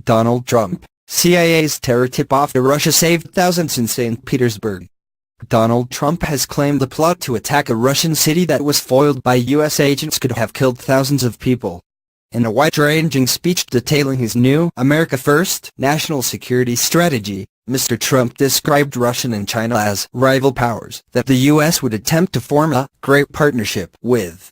Donald Trump, CIA's terror tip-off to Russia saved thousands in St. Petersburg. Donald Trump has claimed the plot to attack a Russian city that was foiled by U.S. agents could have killed thousands of people. In a wide-ranging speech detailing his new America First national security strategy, Mr. Trump described Russia and China as rival powers that the U.S. would attempt to form a great partnership with.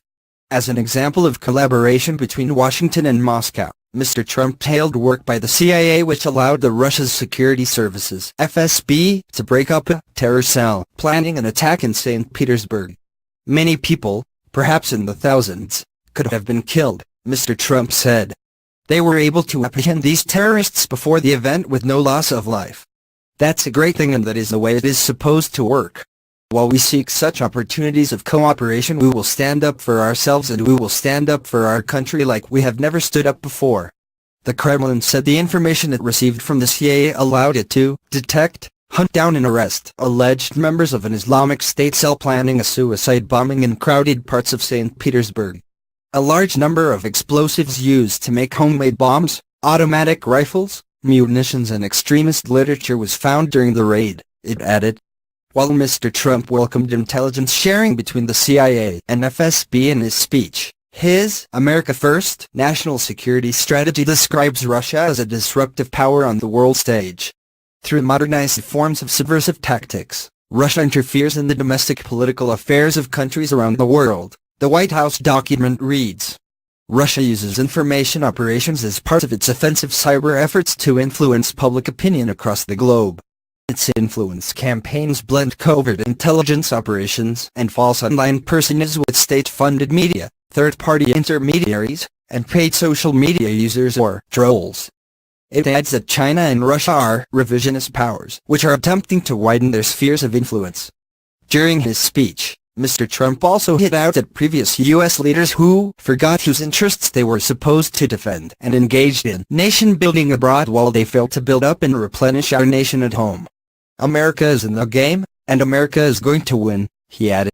As an example of collaboration between Washington and Moscow, Mr. Trump hailed work by the CIA which allowed the Russia's security services (FSB) to break up a terror cell planning an attack in St. Petersburg. Many people, perhaps in the thousands, could have been killed, Mr. Trump said. They were able to apprehend these terrorists before the event with no loss of life. That's a great thing, and that is the way it is supposed to work. While we seek such opportunities of cooperation, we will stand up for ourselves and we will stand up for our country like we have never stood up before. The Kremlin said the information it received from the CIA allowed it to detect, hunt down and arrest alleged members of an Islamic State cell planning a suicide bombing in crowded parts of St. Petersburg. A large number of explosives used to make homemade bombs, automatic rifles, munitions and extremist literature was found during the raid, it added. While Mr. Trump welcomed intelligence sharing between the CIA and FSB in his speech, his America First national security strategy describes Russia as a disruptive power on the world stage. Through modernized forms of subversive tactics, Russia interferes in the domestic political affairs of countries around the world, the White House document reads. Russia uses information operations as part of its offensive cyber efforts to influence public opinion across the globe. Its influence campaigns blend covert intelligence operations and false online personas with state-funded media, third-party intermediaries, and paid social media users or trolls. It adds that China and Russia are revisionist powers, which are attempting to widen their spheres of influence. During his speech, Mr. Trump also hit out at previous U.S. leaders who forgot whose interests they were supposed to defend and engaged in nation-building abroad while they failed to build up and replenish our nation at home. America is in the game, and America is going to win, he added.